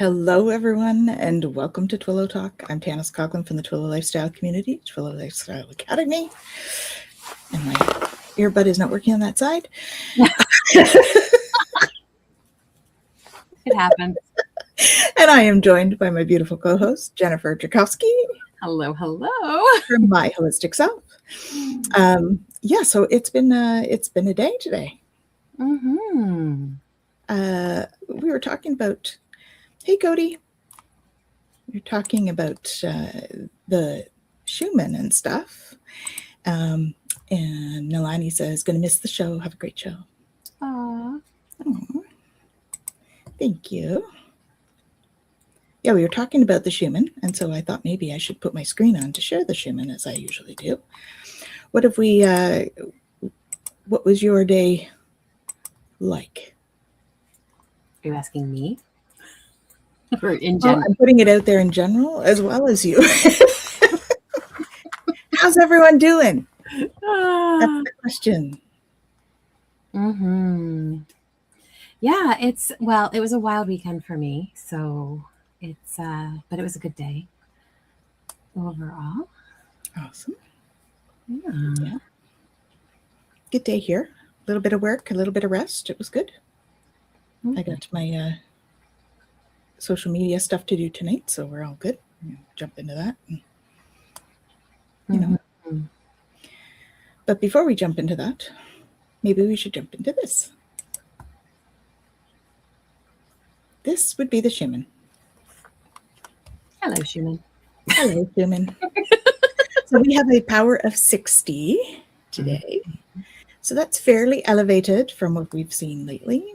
Hello, everyone, and welcome to Twillow Talk. I'm Tanys Coughlan from the Twillow Lifestyle Community, Twillow Lifestyle Academy. And my earbud is not working on that side. It happens. And I am joined by my beautiful co-host, Jennifer Jurkofsky. Hello, hello. From My Holistic Self. So it's been a day today. Mm-hmm. We were talking about, hey, Cody. You're talking about the Schumann and stuff. And Nalani says, going to miss the show. Have a great show. Aww. Aww. Thank you. Yeah, we were talking about the Schumann, and so I thought maybe I should put my screen on to share the Schumann as I usually do. What was your day like? Are you asking me? Or in general? I'm putting it out there in general as well as you. How's everyone doing? That's the question. Mm-hmm. Yeah, it was a wild weekend for me, so but it was a good day overall. Awesome. Yeah. Good day here. A little bit of work, a little bit of rest. It was good. Mm-hmm. I got my social media stuff to do tonight, so we're all good. Jump into that. And, Mm-hmm. But before we jump into that, maybe we should jump into this. This would be the Schumann. Hello, Schumann. Hello, Schumann. So we have a power of 60 today. Mm-hmm. So that's fairly elevated from what we've seen lately.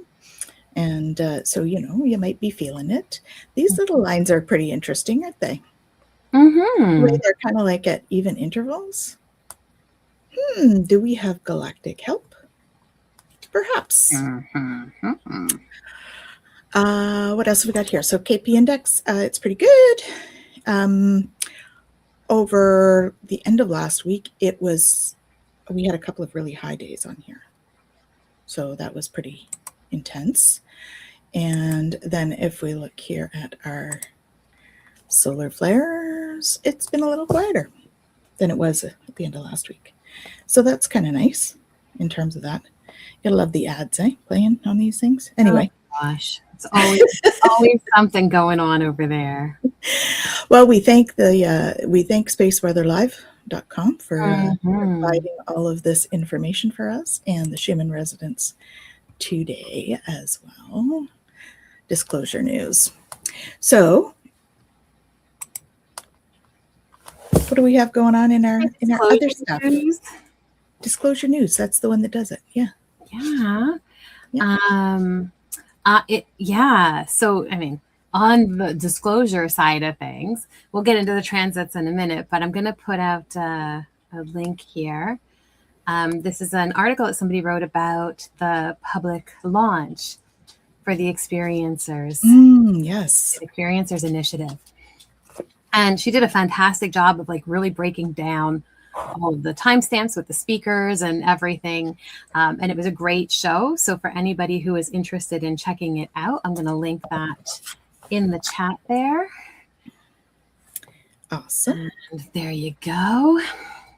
And so, you might be feeling it. These little lines are pretty interesting, aren't they? Mm-hmm. They're kind of like at even intervals. Do we have galactic help? Perhaps. Mm-hmm. What else have we got here? So KP index, it's pretty good. Over the end of last week, we had a couple of really high days on here. So that was pretty intense. And then if we look here at our solar flares, it's been a little quieter than it was at the end of last week. So that's kind of nice in terms of that. You'll love the ads, playing on these things. Anyway. Oh, gosh. It's always something going on over there. Well, we thank spaceweatherlive.com for providing all of this information for us, and the Schumann residents today as well. Disclosure news. So, what do we have going on in our other stuff? News? Disclosure news. That's the one that does it. Yeah. So, I mean, on the disclosure side of things, we'll get into the transits in a minute, but I'm going to put out a link here. This is an article that somebody wrote about the public launch for the Experiencers. Yes. The Experiencers Initiative. And she did a fantastic job of really breaking down all of the timestamps with the speakers and everything. And it was a great show. So for anybody who is interested in checking it out, I'm going to link that in the chat there. Awesome. And there you go.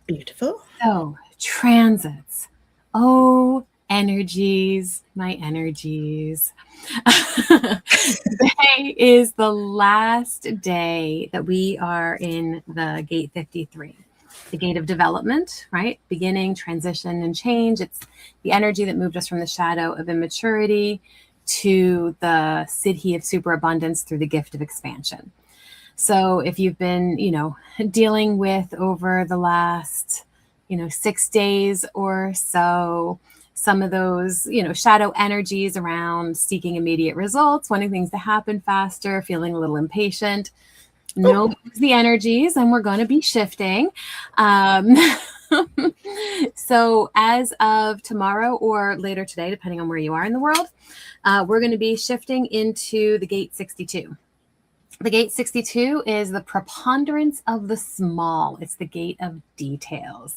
Beautiful. So transits. Oh, energies, my energies. Today is the last day that we are in the gate 53. The gate of development, right? Beginning, transition, and change. It's the energy that moved us from the shadow of immaturity to the siddhi of superabundance through the gift of expansion. So if you've been, dealing with over the last, 6 days or so, some of those, shadow energies around seeking immediate results, wanting things to happen faster, feeling a little impatient, know the energies, and we're going to be shifting. So as of tomorrow or later today, depending on where you are in the world, we're going to be shifting into the gate 62. The gate 62 is the preponderance of the small. It's the gate of details.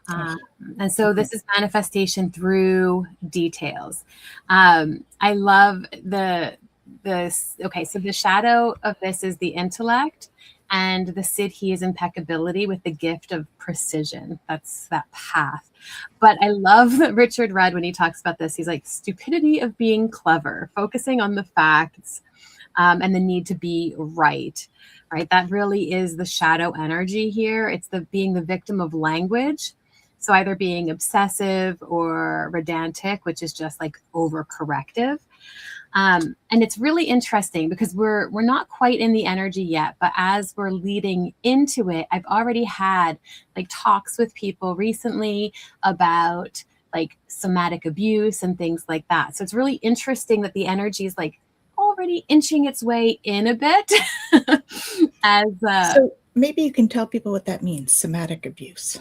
And so this is manifestation through details. I love this, okay, so the shadow of this is the intellect, and the Siddhi is impeccability with the gift of precision. That's that path. But I love Richard Rudd when he talks about this. He's like, stupidity of being clever, focusing on the facts, and the need to be right. Right. That really is the shadow energy here. It's the being the victim of language. So either being obsessive or redundant, which is just like overcorrective. And it's really interesting because we're not quite in the energy yet, but as we're leading into it, I've already had like talks with people recently about like somatic abuse and things like that. So it's really interesting that the energy is like already inching its way in a bit. So maybe you can tell people what that means, somatic abuse.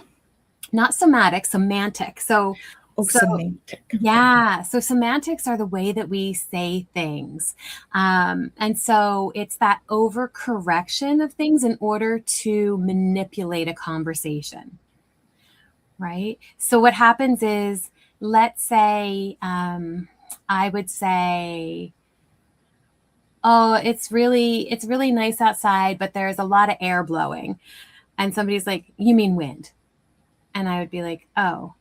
Not somatic, semantic. So semantic. Yeah. So semantics are the way that we say things. And so it's that overcorrection of things in order to manipulate a conversation. Right. So what happens is, let's say, I would say, oh, it's really nice outside, but there's a lot of air blowing. And somebody's like, you mean wind? And I would be like, oh,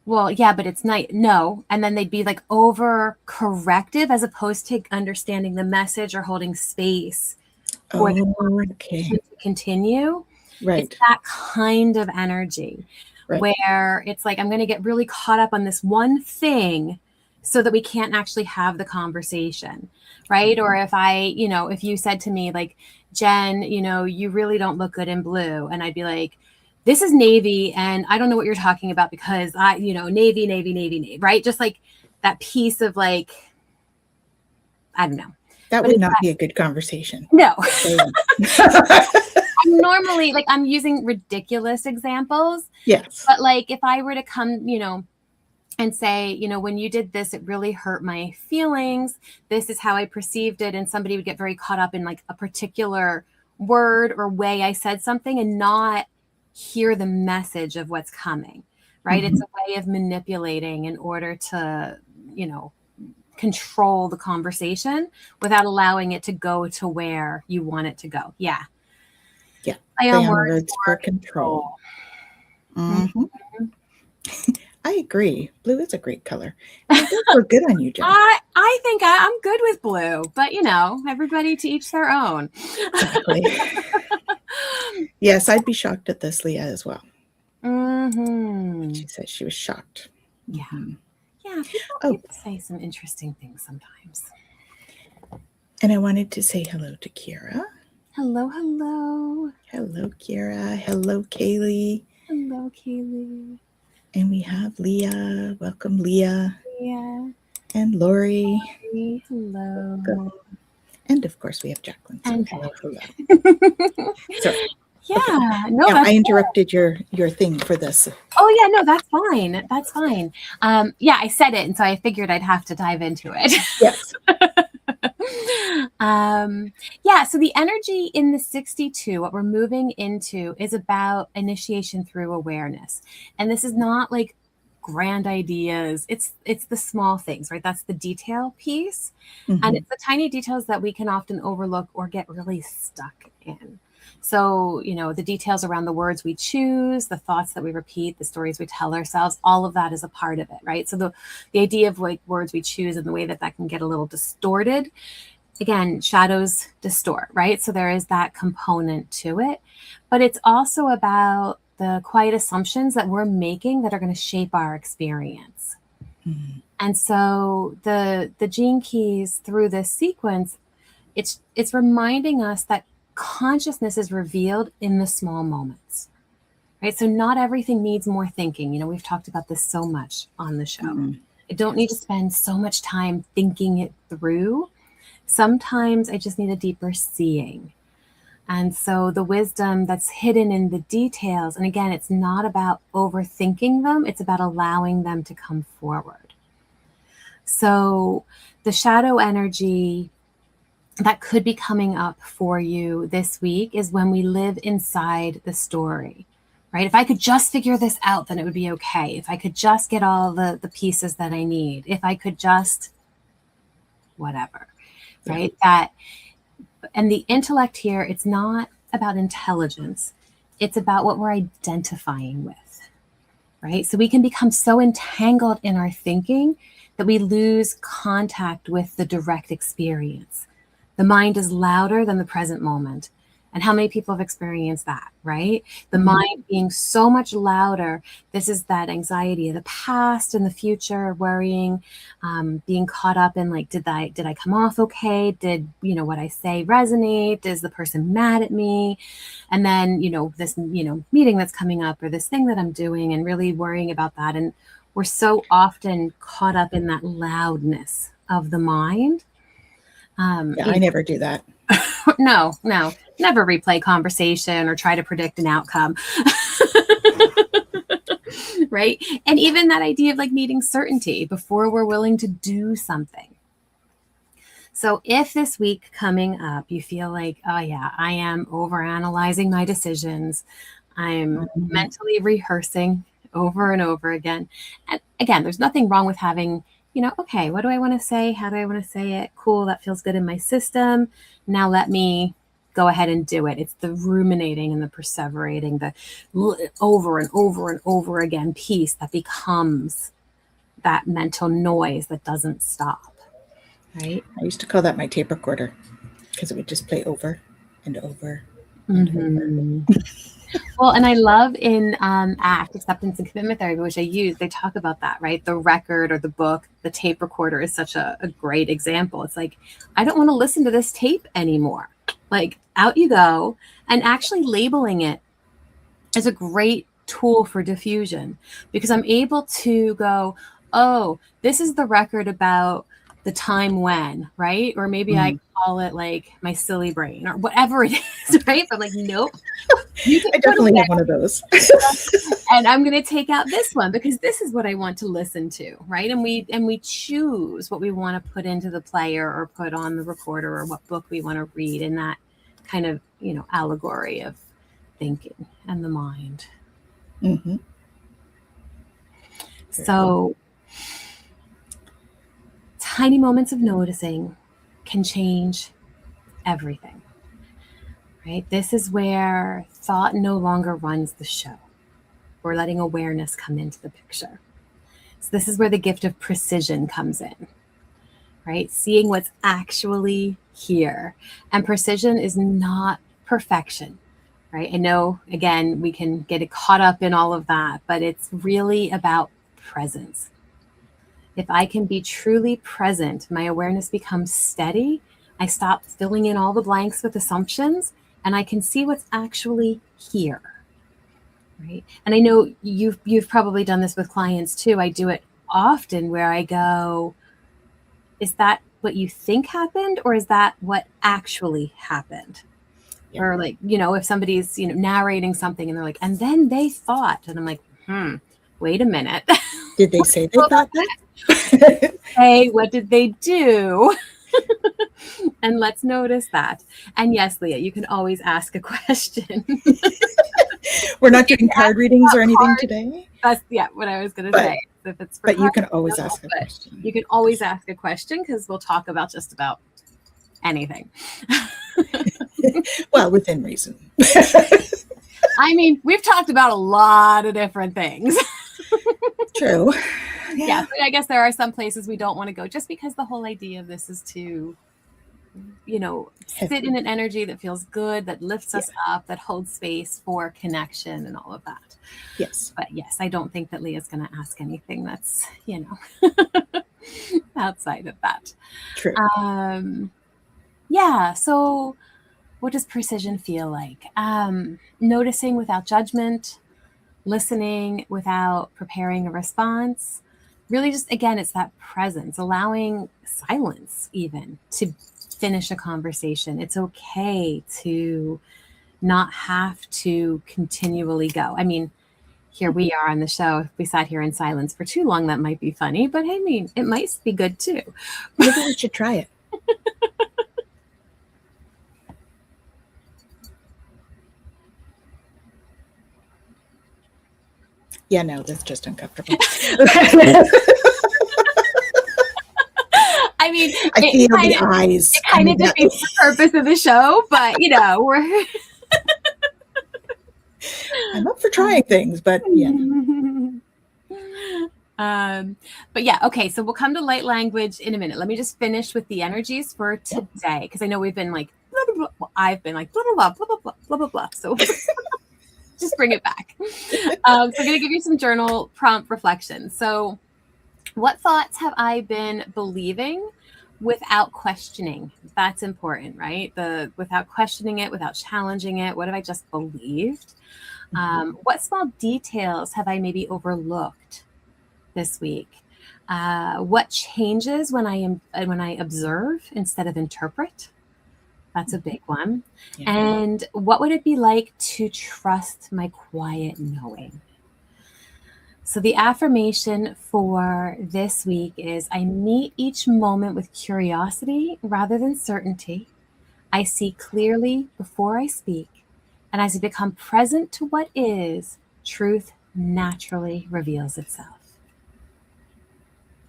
well, yeah, but it's night. No. And then they'd be like over corrective as opposed to understanding the message or holding space for the conversation to continue. Right. It's that kind of energy where it's like, I'm going to get really caught up on this one thing so that we can't actually have the conversation. Right. Or if if you said to me like, Jen, you really don't look good in blue. And I'd be like, this is navy, and I don't know what you're talking about because navy, right? Just like that piece of like, I don't know. That would not be a good conversation. No. I'm normally like, I'm using ridiculous examples. Yes. But like, if I were to come, and say, when you did this, it really hurt my feelings. This is how I perceived it. And somebody would get very caught up in like a particular word or way I said something and not hear the message of what's coming, right? Mm-hmm. It's a way of manipulating in order to, control the conversation without allowing it to go to where you want it to go. Yeah. Yeah. Play on words for control. Mm-hmm. I agree. Blue is a great color. I think we're good on you, Jen. I think I'm good with blue, but everybody to each their own. Exactly. Yes, I'd be shocked at this, Leah, as well. Mm-hmm. She said she was shocked. Yeah. Mm-hmm. Yeah, people say some interesting things sometimes. And I wanted to say hello to Kira. Hello. Hello, Kira. Hello, Kaylee. Hello, Kaylee. And we have Leah. Welcome, Leah. Yeah. And Lori. Hello. Welcome. And of course, we have Jacqueline. So hello. So, yeah. okay. No, I interrupted your thing for this. Oh yeah, no, that's fine. That's fine. Yeah, I said it, and so I figured I'd have to dive into it. Yes. Yeah, so the energy in the 62, what we're moving into is about initiation through awareness. And this is not like grand ideas. It's the small things, right? That's the detail piece. Mm-hmm. And it's the tiny details that we can often overlook or get really stuck in. So, the details around the words we choose, the thoughts that we repeat, the stories we tell ourselves, all of that is a part of it, right? So the idea of like words we choose and the way that can get a little distorted. Again, shadows distort, right? So there is that component to it. But it's also about the quiet assumptions that we're making that are going to shape our experience. Mm-hmm. And so the gene keys through this sequence, it's reminding us that consciousness is revealed in the small moments, right? So not everything needs more thinking. We've talked about this so much on the show. Mm-hmm. I don't need to spend so much time thinking it through. Sometimes I just need a deeper seeing. And so the wisdom that's hidden in the details, and again, it's not about overthinking them, it's about allowing them to come forward. So the shadow energy that could be coming up for you this week is when we live inside the story, right? If I could just figure this out, then it would be okay. If I could just get all the pieces that I need, if I could just whatever, right? That, and the intellect here, it's not about intelligence. It's about what we're identifying with, right? So we can become so entangled in our thinking that we lose contact with the direct experience. The mind is louder than the present moment. And how many people have experienced that, right? The mind being so much louder. This is that anxiety of the past and the future, worrying, being caught up in like, did I come off okay? Did, what I say resonate? Is the person mad at me? And then, this, meeting that's coming up or this thing that I'm doing, and really worrying about that. And we're so often caught up in that loudness of the mind. I never do that. No, never replay conversation or try to predict an outcome. Right? And even that idea of like needing certainty before we're willing to do something. So if this week coming up, you feel like, oh yeah, I am overanalyzing my decisions. I'm mentally rehearsing over and over again. And again, there's nothing wrong with having, okay, what do I want to say? How do I want to say it? Cool. That feels good in my system. Now let me go ahead and do it. It's the ruminating and the perseverating, the over and over and over again piece that becomes that mental noise that doesn't stop. Right? I used to call that my tape recorder because it would just play over and over and over. Well, and I love in ACT, acceptance and commitment therapy, which I use, they talk about that, right? The record or the book, the tape recorder is such a great example. It's like, I don't want to listen to this tape anymore. Like, out you go. And actually labeling it is a great tool for diffusion, because I'm able to go, oh, this is the record about the time when, right? Or maybe I call it like my silly brain or whatever it is, right? But I'm like, nope. I definitely have one of those. And I'm going to take out this one because this is what I want to listen to, right? And we choose what we want to put into the player or put on the recorder, or what book we want to read in that kind of, allegory of thinking and the mind. Mm-hmm. So tiny moments of noticing can change everything, right? This is where thought no longer runs the show. We're letting awareness come into the picture. So this is where the gift of precision comes in, right? Seeing what's actually here. And precision is not perfection, right? I know, again, we can get caught up in all of that, but it's really about presence. If I can be truly present, my awareness becomes steady. I stop filling in all the blanks with assumptions, and I can see what's actually here, right? And I know you've probably done this with clients too. I do it often where I go, is that what you think happened, or is that what actually happened? Yeah. Or like, if somebody's, narrating something and they're like, and then they thought, and I'm like, wait a minute. Did they say they thought that? Hey, what did they do? And let's notice that. And yes, Leah, you can always ask a question. We're not doing card readings or anything today. That's what I was going to say. If it's for but you can always ask a question. You can always ask a question, because we'll talk about just about anything. Well, within reason. I mean, we've talked about a lot of different things. True. Yeah, but I guess there are some places we don't want to go, just because the whole idea of this is to, sit in an energy that feels good, that lifts us up, that holds space for connection and all of that. Yes. But yes, I don't think that Leah's going to ask anything that's, outside of that. True. Yeah. So what does precision feel like? Noticing without judgment, listening without preparing a response. Really just, again, it's that presence, allowing silence even to finish a conversation. It's okay to not have to continually go. I mean, here we are on the show. If we sat here in silence for too long, that might be funny, but I mean, it might be good too. Maybe we should try it. Yeah, no, that's just uncomfortable. I mean, I feel the eyes. It kind of defeats the purpose of the show, but we're. I'm up for trying things, but yeah. But yeah, okay. So we'll come to light language in a minute. Let me just finish with the energies for today, because I know we've been like blah, blah, blah. Well, I've been like blah blah blah blah blah blah blah blah blah. So just bring it back. So I'm going to give you some journal prompt reflection. So, what thoughts have I been believing without questioning? That's important, right? Without questioning it, without challenging it. What have I just believed? What small details have I maybe overlooked this week? What changes when I observe instead of interpret? That's a big one. Yeah. And what would it be like to trust my quiet knowing? So the affirmation for this week is, I meet each moment with curiosity rather than certainty. I see clearly before I speak. And as I become present to what is, truth naturally reveals itself.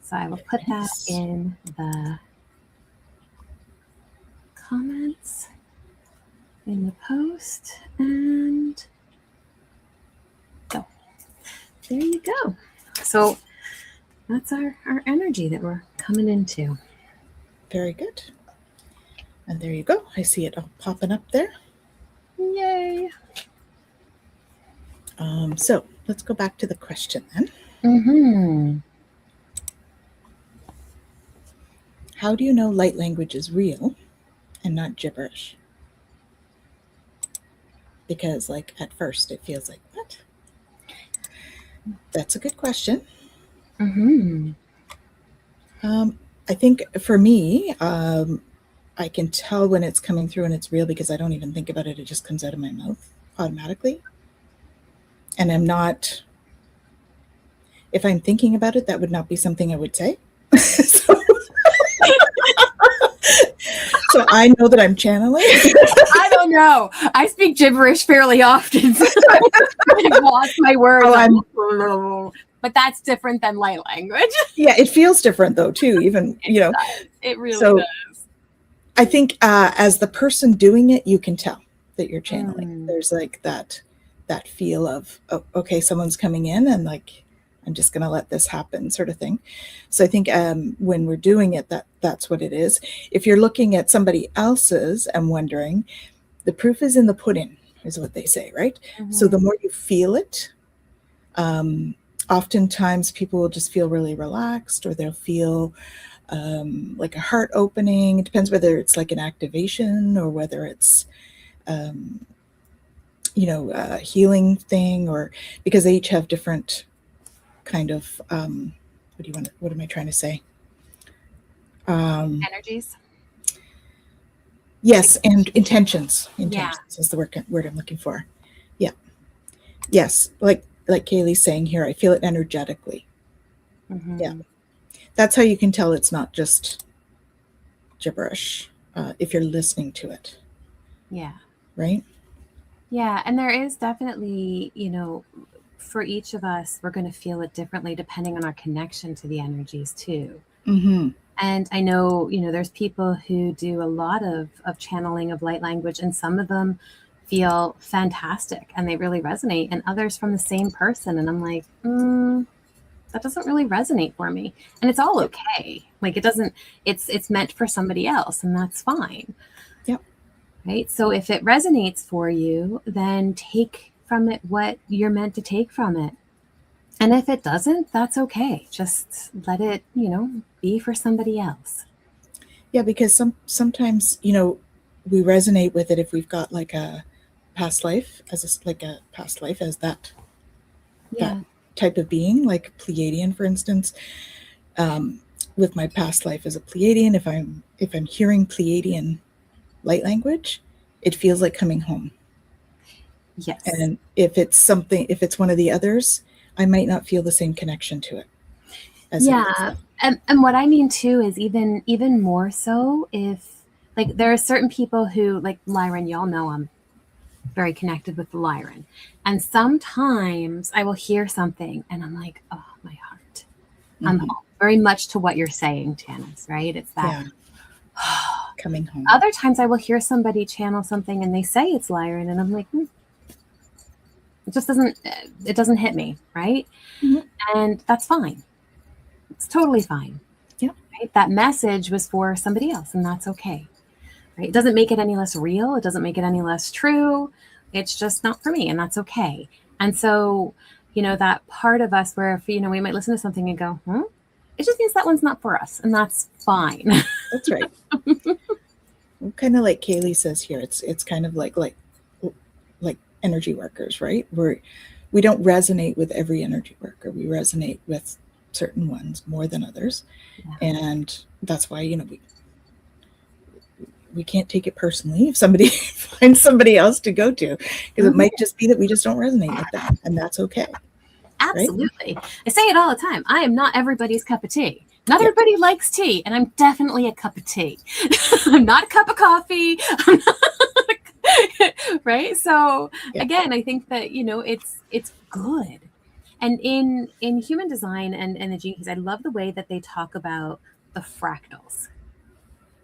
So I will put that in the comments in the post, and so there you go. So that's our energy that we're coming into. Very good. And there you go. I see it all popping up there. Yay. So let's go back to the question then. How do you know light language is real and not gibberish? Because like at first it feels like, what? That's a good question. I think for me, I can tell when it's coming through and it's real because I don't even think about it. It just comes out of my mouth automatically. And I'm not, if I'm thinking about it, that would not be something I would say. So I know that I'm channeling. I don't know. I speak gibberish fairly often. So I've lost my words. But that's different than light language. Yeah, it feels different though too. Even it really does. I think as the person doing it, you can tell that you're channeling. There's like that feel of, oh, okay, someone's coming in and like, I'm just going to let this happen sort of thing. So I think when we're doing it, that's what it is. If you're looking at somebody else's and wondering, the proof is in the pudding, is what they say, right? So the more you feel it, oftentimes people will just feel really relaxed, or they'll feel like a heart opening. It depends whether it's like an activation or whether it's a healing thing, or because they each have different kind of what am I trying to say? Energies. Yes, and intentions. Intentions is the word I'm looking for. Yeah. Yes, like Kaylee's saying here, I feel it energetically. Yeah. That's how you can tell it's not just gibberish if you're listening to it. Yeah. Right? Yeah, and there is definitely, for each of us, we're going to feel it differently depending on our connection to the energies too. And I know, there's people who do a lot of channeling of light language, and some of them feel fantastic and they really resonate, and others from the same person. And I'm like, that doesn't really resonate for me. And it's all okay. Like it's meant for somebody else, and that's fine. Yep. Right. So if it resonates for you, then take from it what you're meant to take from it. And if it doesn't, that's okay. Just let it, be for somebody else. Yeah, because sometimes, we resonate with it if we've got like a past life as that type of being, like Pleiadian, for instance. With my past life as a Pleiadian, if I'm hearing Pleiadian light language, it feels like coming home. Yes. And if it's one of the others, I might not feel the same connection to it. And what I mean too is even more so if, like, there are certain people who, like Lyran, y'all know I'm very connected with the Lyran, and sometimes I will hear something and I'm like, oh, my heart, I'm home. very much to what you're saying, Tanys, right? It's that coming home. Other times I will hear somebody channel something and they say it's Lyran, and I'm like, it just doesn't hit me, right? And that's fine. It's totally fine. Yeah. Right? That message was for somebody else, and that's okay. Right? It doesn't make it any less real. It doesn't make it any less true. It's just not for me, and that's okay. And so, that part of us where if, we might listen to something and go, it just means that one's not for us, and that's fine. That's right. Kind of like Kaylee says here, it's kind of like energy workers, right? We don't resonate with every energy worker. We resonate with certain ones more than others. Yeah. And that's why, we can't take it personally if somebody finds somebody else to go to, because it might just be that we just don't resonate with them, and that's okay. Absolutely. Right? I say it all the time. I am not everybody's cup of tea. Not everybody likes tea, and I'm definitely a cup of tea. I'm not a cup of coffee. Right? So again, I think that, it's good. And in human design and the Gene Keys, I love the way that they talk about the fractals,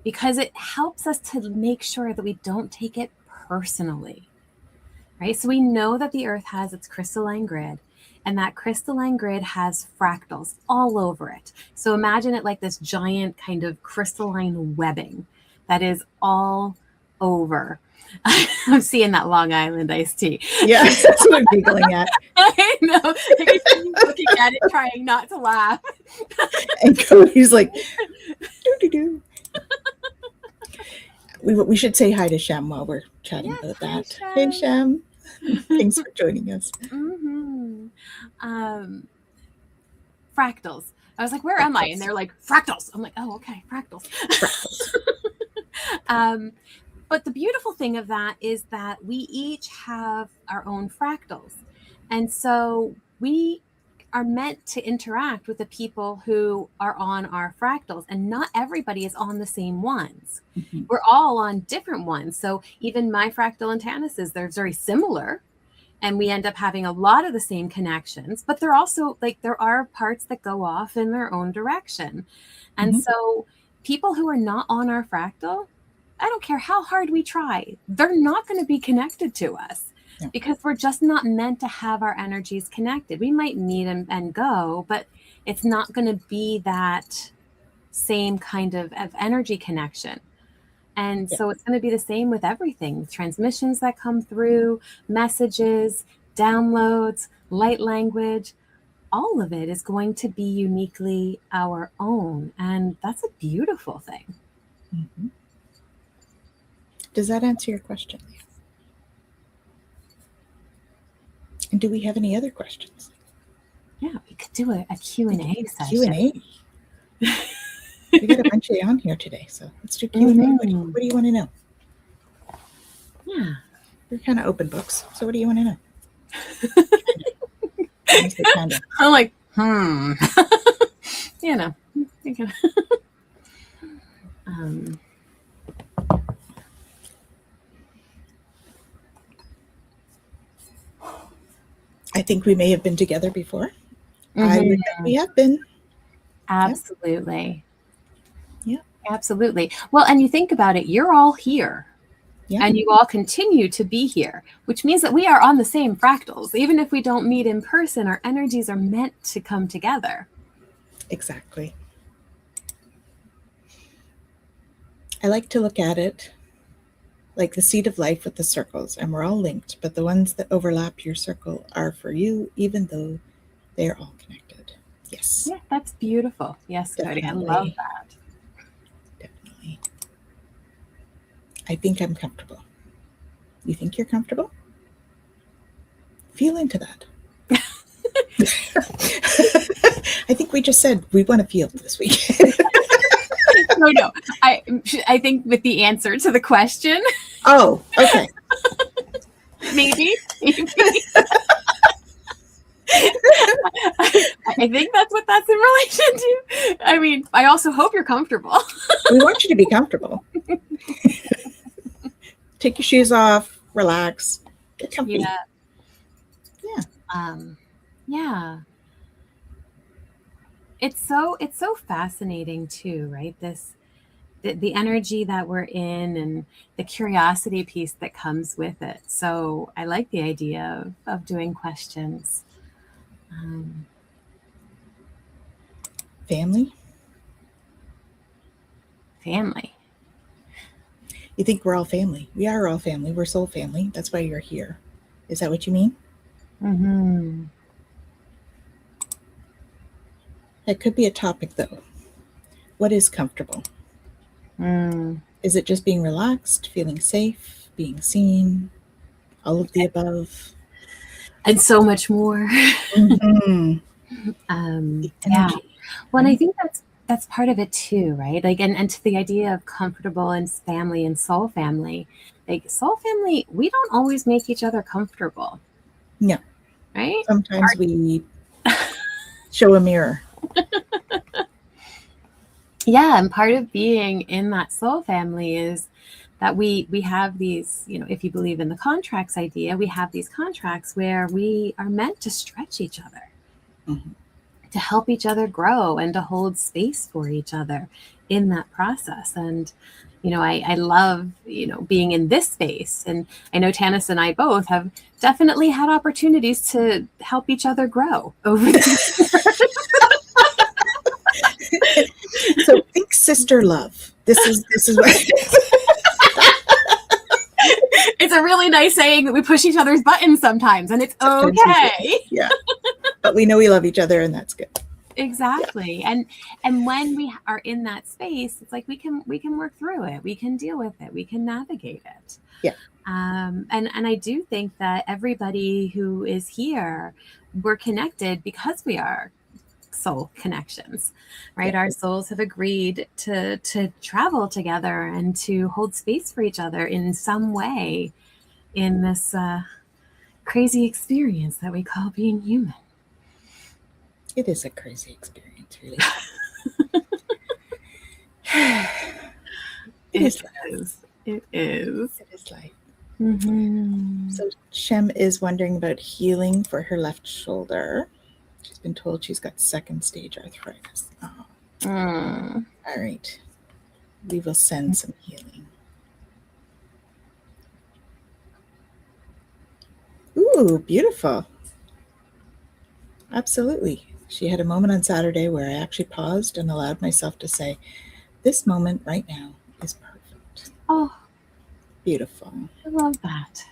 because it helps us to make sure that we don't take it personally. Right? So we know that the earth has its crystalline grid, and that crystalline grid has fractals all over it. So imagine it like this giant kind of crystalline webbing that is all over. I'm seeing that Long Island iced tea. Yes, that's what I'm giggling at. I know. I can looking at it, trying not to laugh. And Cody's like, doo-doo-doo. We should say hi to Shem while we're chatting about that. Shem. Hey, Shem. Thanks for joining us. Fractals. I was like, where am I? And they're like, fractals. I'm like, oh, okay, fractals. But the beautiful thing of that is that we each have our own fractals. And so we are meant to interact with the people who are on our fractals, and not everybody is on the same ones. We're all on different ones. So even my fractal and Tanys's, they're very similar, and we end up having a lot of the same connections, but they're also there are parts that go off in their own direction. And so people who are not on our fractal, I don't care how hard we try, they're not going to be connected to us. Because we're just not meant to have our energies connected. We might meet and go, but it's not going to be that same kind of energy connection. And so it's going to be the same with everything. Transmissions that come through, messages, downloads, light language, all of it is going to be uniquely our own. And that's a beautiful thing. Does that answer your question? And do we have any other questions? Yeah, we could do a Q&A session. Q&A. We got a bunch of you on here today, so let's do Q&A. What do you want to know? Yeah. We're kind of open books, so what do you want to know? I'm like, I think we may have been together before. I would bet we have been. Absolutely. Yeah. Absolutely. Well, and you think about it, you're all here. Yeah. And you all continue to be here, which means that we are on the same fractals. Even if we don't meet in person, our energies are meant to come together. Exactly. I like to look at it like the seed of life with the circles, and we're all linked, but the ones that overlap your circle are for you, even though they're all connected. Yes. Yeah, that's beautiful. Yes, Cody, I love that. Definitely. I think I'm comfortable. You think you're comfortable? Feel into that. I think we just said we want to feel this week. No. I think with the answer to the question. Oh, okay. Maybe. I think that's what that's in relation to. I mean, I also hope you're comfortable. We want you to be comfortable. Take your shoes off, relax, get comfy. Yeah. it's so fascinating too, right? The energy that we're in and the curiosity piece that comes with it. So I like the idea of doing questions. Family? Family. You think we're all family. We are all family. We're soul family. That's why you're here. Is that what you mean? Mm-hmm. That could be a topic, though. What is comfortable? Is it just being relaxed, feeling safe, being seen, all of the above? And so much more. Mm-hmm. Yeah. Energy, Well, and I right? think that's part of it too, right? Like, and to the idea of comfortable and family and soul family, like soul family, we don't always make each other comfortable, No. right? Sometimes we show a mirror. Yeah, and part of being in that soul family is that we have these, you know, if you believe in the contracts idea, we have these contracts where we are meant to stretch each other, Mm-hmm. to help each other grow and to hold space for each other in that process. And you know, I love, you know, being in this space. And I know Tanys and I both have definitely had opportunities to help each other grow over the So think sister love. This is what It's a really nice saying that we push each other's buttons sometimes, and it's sometimes we okay. do. Yeah. But we know we love each other, and that's good. Exactly. Yeah. And when we are in that space, it's like we can work through it. We can deal with it. We can navigate it. Yeah. And I do think that everybody who is here, we're connected because we are soul connections, right? Yeah. Our souls have agreed to travel together and to hold space for each other in some way in this crazy experience that we call being human. It is a crazy experience, really. It is. It is. It is life. Mm-hmm. So Shem is wondering about healing for her left shoulder. She's been told she's got second stage arthritis. Oh. All right. We will send some healing. Ooh, beautiful. Absolutely. She had a moment on Saturday where I actually paused and allowed myself to say, this moment right now is perfect. Oh, beautiful. I love that.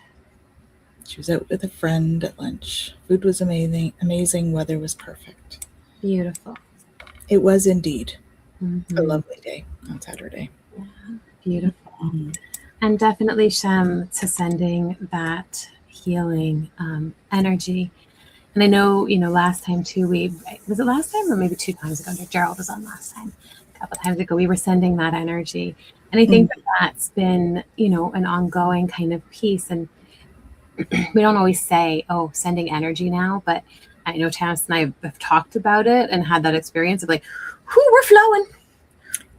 She was out with a friend at lunch. Food was amazing. Weather was perfect. Beautiful. It was indeed Mm-hmm. a lovely day on Saturday. Yeah, beautiful. Mm-hmm. And definitely, Shem, to sending that healing energy. And I know, you know, last time too, was it last time or maybe 2 times ago? Gerald was on last time. A couple of times ago, we were sending that energy. And I think that's been, you know, an ongoing kind of piece. And we don't always say, oh, sending energy now, but I know Tanys and I have talked about it and had that experience of like, whoo, we're flowing.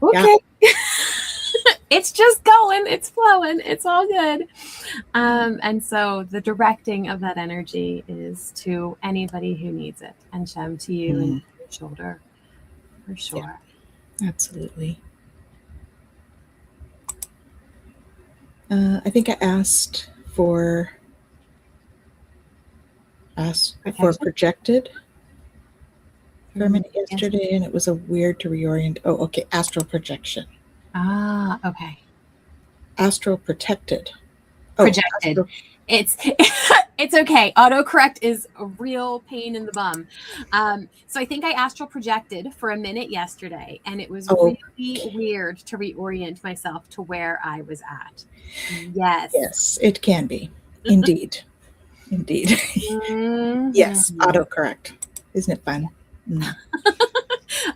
Okay. Yeah. It's just going, it's flowing, it's all good. And so the directing of that energy is to anybody who needs it. And Shem, to you and your shoulder, for sure. Yeah, absolutely. I think I asked for projected for a minute yesterday, and it was a weird to reorient. Oh, okay. Astral projection. Ah, okay. Astral protected. Projected. It's okay. Autocorrect is a real pain in the bum. So I think I astral projected for a minute yesterday, and it was really weird to reorient myself to where I was at. Yes. Yes, it can be. Indeed. Indeed. Mm-hmm. Yes, autocorrect. Isn't it fun? Mm.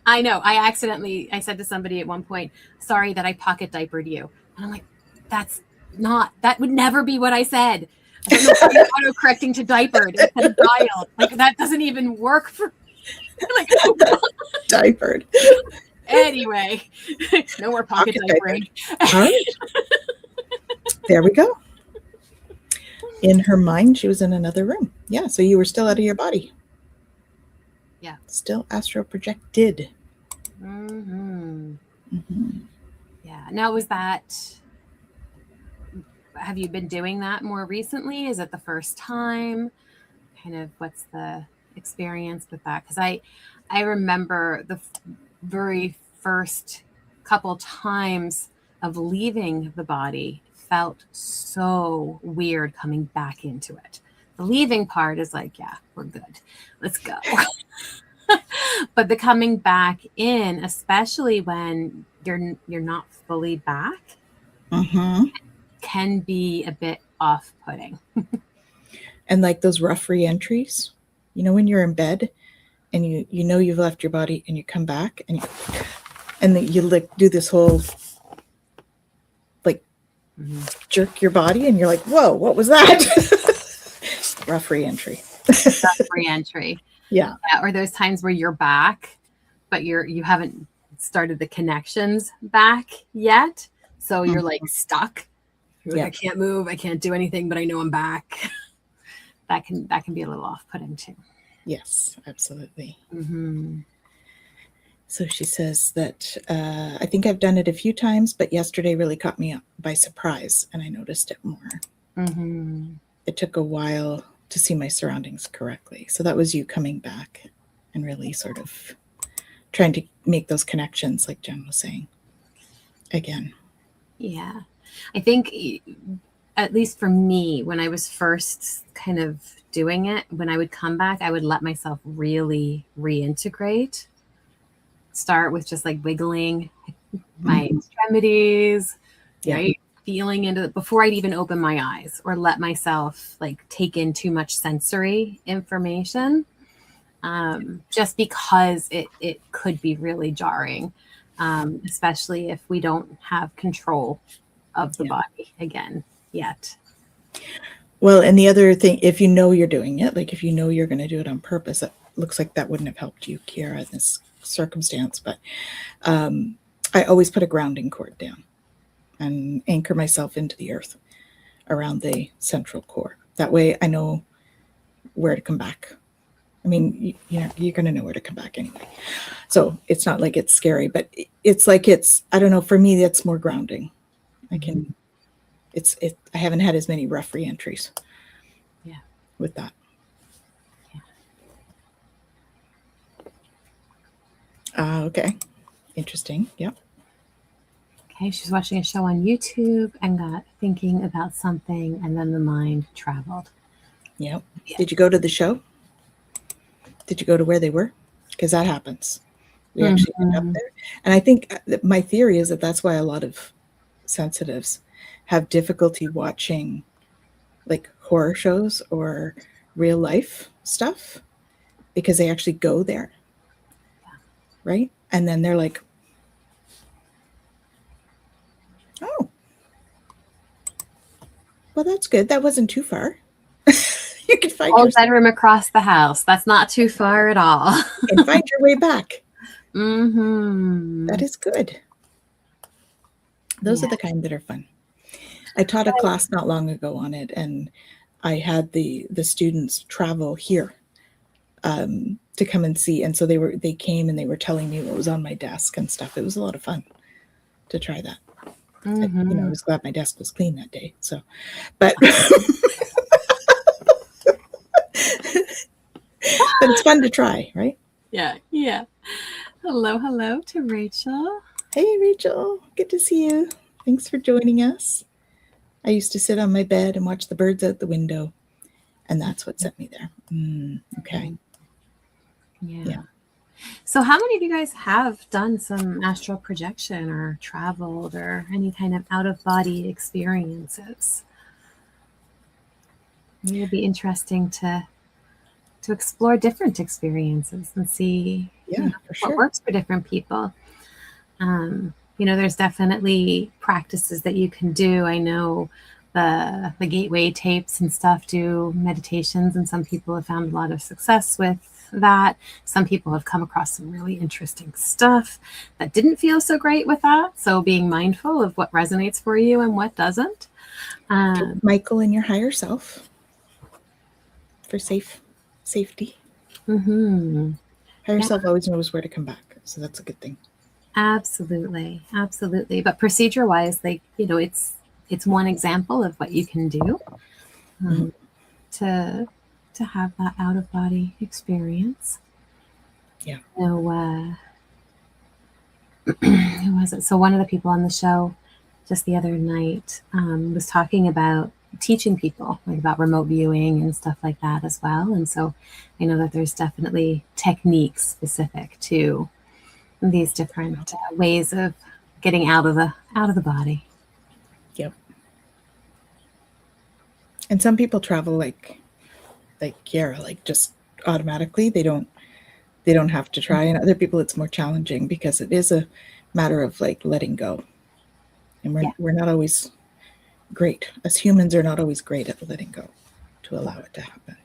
I know. I said to somebody at one point, sorry that I pocket diapered you. And I'm like, that would never be what I said. I don't know if you're auto-correcting to diapered instead of dialed. Like, that doesn't even work for like, diapered. Anyway, no more pocket diapering. All right. There we go. In her mind, she was in another room. Yeah, so you were still out of your body. Yeah. Still astral projected. Mm-hmm. Mm-hmm. Yeah. Now, have you been doing that more recently? Is it the first time? Kind of what's the experience with that? Because I remember the very first couple times of leaving the body felt so weird coming back into it. The leaving part is like, yeah, we're good. Let's go. But the coming back in, especially when you're not fully back, Mm-hmm. can be a bit off-putting. And like those rough re-entries, you know, when you're in bed and you know you've left your body and you come back and you like do this whole like jerk your body and you're like, whoa, what was that? Rough re-entry. Re-entry. Yeah. Or those times where you're back, but you haven't started the connections back yet. So you're like stuck. You're like, I can't move, I can't do anything, but I know I'm back. That can be a little off-putting too. Yes, absolutely. Mm-hmm. So she says that I think I've done it a few times, but yesterday really caught me by surprise and I noticed it more. Mm-hmm. It took a while to see my surroundings correctly. So that was you coming back and really sort of trying to make those connections, like Jen was saying, again. Yeah. I think, at least for me, when I was first kind of doing it, when I would come back, I would let myself really reintegrate. Start with just like wiggling my extremities, right? Feeling into it before I'd even open my eyes or let myself like take in too much sensory information. Just because it could be really jarring, especially if we don't have control of the body again yet. Well, and the other thing, if you know you're doing it, like if you know you're going to do it on purpose, it looks like that wouldn't have helped you, Kiara, in this circumstance. But I always put a grounding cord down and anchor myself into the earth around the central core. That way I know where to come back. I mean, you're going to know where to come back anyway. So it's not like it's scary, but it's like I don't know, for me, that's more grounding. I haven't had as many rough re-entries. Yeah. With that. Yeah. Okay. Interesting. Yep. Okay, she's watching a show on YouTube and got thinking about something, and then the mind traveled. Yep. Yeah. Did you go to the show? Did you go to where they were? Because that happens. We actually end up there. And I think my theory is that that's why a lot of sensitives have difficulty watching like horror shows or real life stuff because they actually go there. Right? And then they're like, oh, well, that's good. That wasn't too far. You can find your bedroom across the house. That's not too far at all. And find your way back. Mm-hmm. That is good. Those are the kind that are fun. I taught a class not long ago on it, and I had the students travel here to come and see. And so they came and they were telling me what was on my desk and stuff. It was a lot of fun to try that. Mm-hmm. I was glad my desk was clean that day. So, but but it's fun to try, right? Yeah. Hello to Rachel. Hey, Rachel. Good to see you. Thanks for joining us. I used to sit on my bed and watch the birds out the window, and that's what sent me there. Okay. Yeah. So how many of you guys have done some astral projection or traveled or any kind of out-of-body experiences? It would be interesting to explore different experiences and see what works for different people. There's definitely practices that you can do. I know the gateway tapes and stuff do meditations, and some people have found a lot of success with that. Some people have come across some really interesting stuff that didn't feel so great with that. So being mindful of what resonates for you and what doesn't. Michael and your higher self for safety. Mm-hmm. Higher self always knows where to come back. So that's a good thing. Absolutely. Absolutely. But procedure wise, like, it's one example of what you can do to have that out of body experience. Yeah. Who was it? So one of the people on the show just the other night was talking about teaching people like about remote viewing and stuff like that as well. And so I know that there's definitely techniques specific to these different ways of getting out of the body. Yep. And some people travel like Kiara, like just automatically. They don't have to try. And other people it's more challenging because it is a matter of like letting go. And we're not always great. As humans are not always great at letting go to allow it to happen.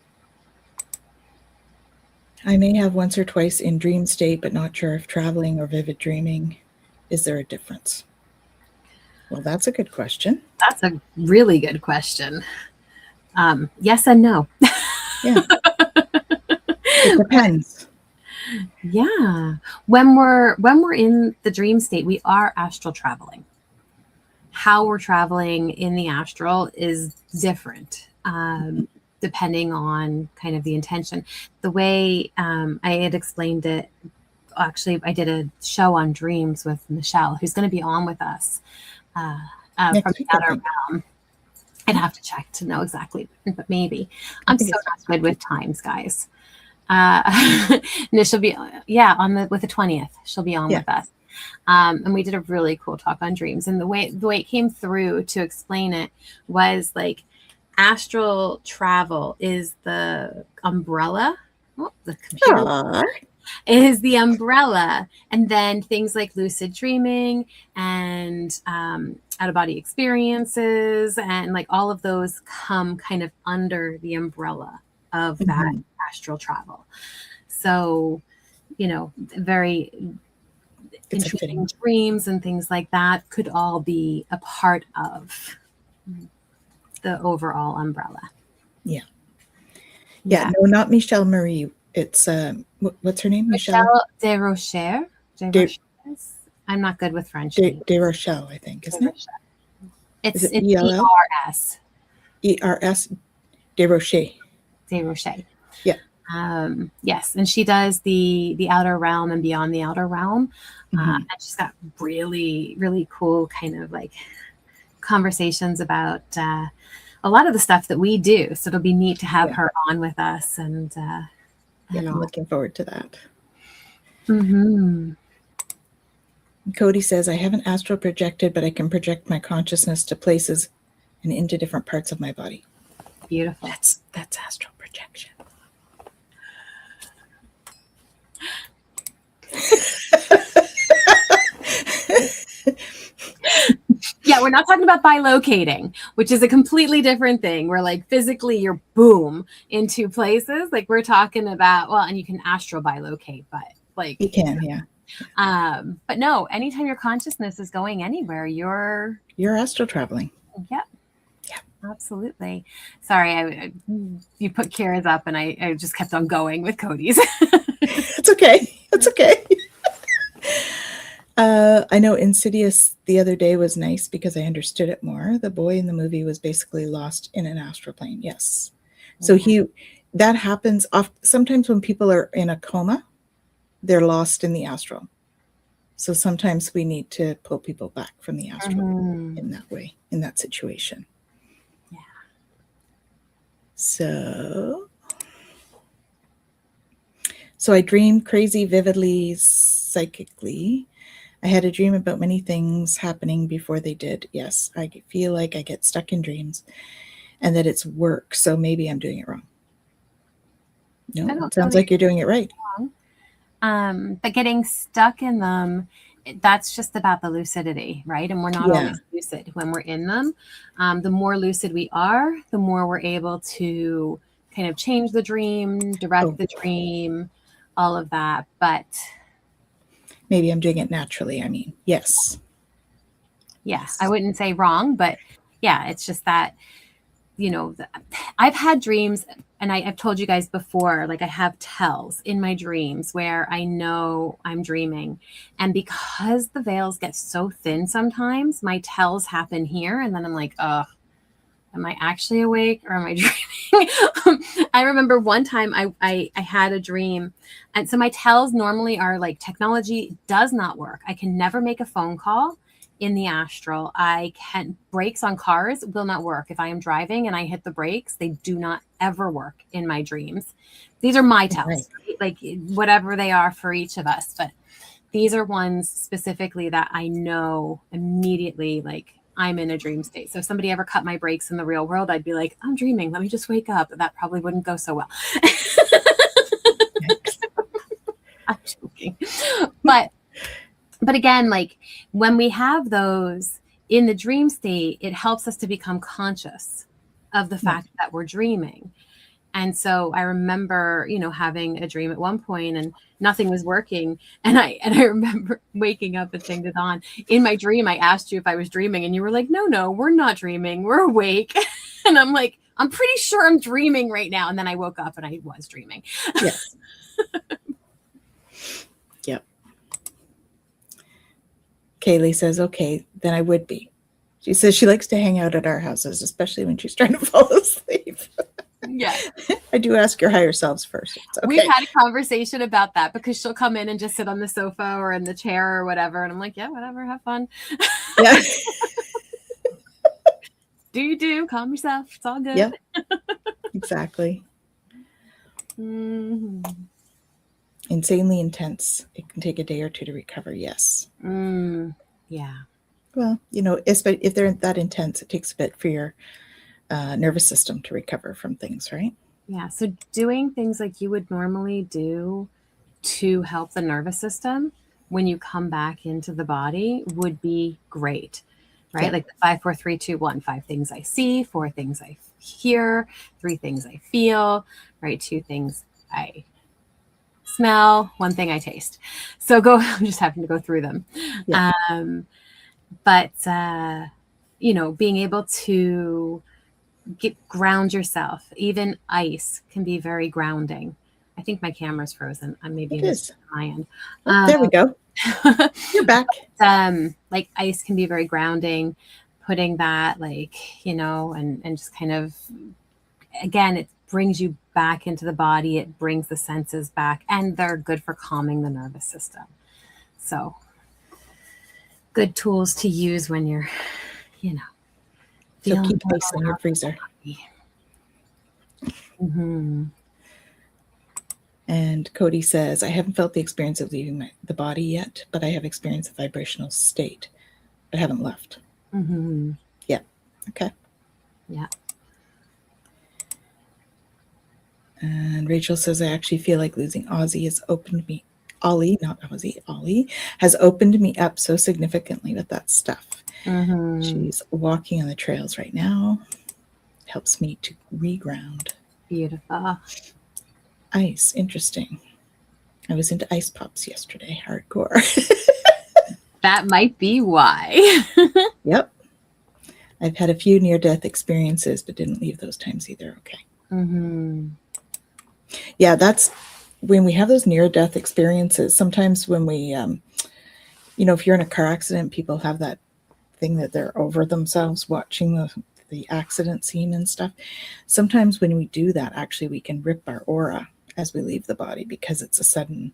I may have once or twice in dream state, but not sure if traveling or vivid dreaming. Is there a difference? Well, that's a good question. That's a really good question. Yes and no. Yeah. It depends. Yeah. When we're in the dream state, we are astral traveling. How we're traveling in the astral is different, depending on kind of the intention. The way I had explained it, actually, I did a show on dreams with Michelle, who's going to be on with us from the outer realm. I'd have to check to know exactly, but maybe. I'm so not good with times, guys. And she'll be with the 20th. She'll be on with us. And we did a really cool talk on dreams. And the way it came through to explain it was like astral travel is the umbrella. Oh, the computer is the umbrella. And then things like lucid dreaming and out of body experiences and like all of those come kind of under the umbrella of that astral travel. So, very interesting dreams and things like that could all be a part of the overall umbrella. Yeah. No, not Michelle Marie. It's what's her name? Michelle Desrochers. I'm not good with French. Desrochers, I think, isn't it? It's ELL? ERS. ERS Desrochers. Desrochers. Yeah. Yes, and she does the outer realm and beyond the outer realm. And she's got really, really cool kind of like conversations about a lot of the stuff that we do. So it'll be neat to have her on with us. And I'm looking forward to that. Mm-hmm. Cody says, I haven't astral projected, but I can project my consciousness to places and into different parts of my body. Beautiful. That's astral projection. Yeah, we're not talking about bilocating, which is a completely different thing. Where like physically you're boom into places. Like we're talking about, and you can astral bilocate, but like you can, yeah. But no, anytime your consciousness is going anywhere, you're astral traveling. Yep. Yeah, absolutely. Sorry, you put Kira's up, and I just kept on going with Cody's. It's okay. It's okay. I know Insidious the other day was nice because I understood it more. The boy in the movie was basically lost in an astral plane. Yes. So that happens sometimes when people are in a coma, they're lost in the astral. So sometimes we need to pull people back from the astral in that way, in that situation. Yeah. So I dreamed crazy, vividly, psychically. I had a dream about many things happening before they did. Yes, I feel like I get stuck in dreams and that it's work. So maybe I'm doing it wrong. No, it sounds like you're doing it right. But getting stuck in them, that's just about the lucidity, right? And we're not always lucid when we're in them. The more lucid we are, the more we're able to kind of change the dream, direct the dream, all of that. But maybe I'm doing it naturally. I mean, yes. I wouldn't say wrong, but yeah, it's just that I've had dreams, and I've told you guys before, like I have tells in my dreams where I know I'm dreaming. And because the veils get so thin sometimes, my tells happen here. And then I'm like, oh, am I actually awake or am I dreaming? I remember one time I had a dream. And so my tells normally are like, technology does not work. I can never make a phone call in the astral. Brakes on cars will not work. If I am driving and I hit the brakes, they do not ever work in my dreams. These are my tells, right? Like whatever they are for each of us. But these are ones specifically that I know immediately, like I'm in a dream state. So if somebody ever cut my brakes in the real world, I'd be like, I'm dreaming. Let me just wake up. That probably wouldn't go so well. I'm joking. But again, like when we have those in the dream state, it helps us to become conscious of the fact that we're dreaming. And so I remember, having a dream at one point and nothing was working. And I remember waking up and saying to Dawn, in my dream, I asked you if I was dreaming and you were like, no, we're not dreaming. We're awake. And I'm like, I'm pretty sure I'm dreaming right now. And then I woke up and I was dreaming. Yes. Yep. Kaylee says, okay, then I would be. She says she likes to hang out at our houses, especially when she's trying to fall asleep. Yeah. I do ask your higher selves first. Okay. We've had a conversation about that because she'll come in and just sit on the sofa or in the chair or whatever. And I'm like, yeah, whatever. Have fun. Yeah. do. Calm yourself. It's all good. Yeah. Exactly. Mm-hmm. Insanely intense. It can take a day or two to recover. Yes. Yeah. Well, if they're that intense, it takes a bit for your nervous system to recover from things, right? Yeah. So doing things like you would normally do to help the nervous system when you come back into the body would be great, right? Yeah. Like the 5, 4, 3, 2, 1, 5 things I see, 4 things I hear, 3 things I feel, right? 2 things I smell, 1 thing I taste. So I'm just having to go through them. Yeah. But being able to ground yourself, even ice can be very grounding. I think my camera's frozen. Maybe it is on my end. There we go. You're back. Like ice can be very grounding. Putting that, and just kind of, again, it brings you back into the body. It brings the senses back, and they're good for calming the nervous system. So, good tools to use when you're, So keep ice in your freezer. Mm-hmm. And Cody says, I haven't felt the experience of leaving the body yet, but I have experienced a vibrational state, but haven't left. Mm-hmm. Yeah. Okay. Yeah. And Rachel says, I actually feel like losing Ozzy has opened me. Ollie, not Ozzy, Ollie has opened me up so significantly with that stuff. Mm-hmm. She's walking on the trails right now. Helps me to reground. Beautiful. Ice, interesting. I was into ice pops yesterday, hardcore. That might be why. Yep. I've had a few near-death experiences, but didn't leave those times either. Okay. Mm-hmm. Yeah, that's when we have those near-death experiences. Sometimes when we, if you're in a car accident, people have that thing that they're over themselves watching the accident scene and stuff. Sometimes when we do that, actually, we can rip our aura as we leave the body because it's a sudden,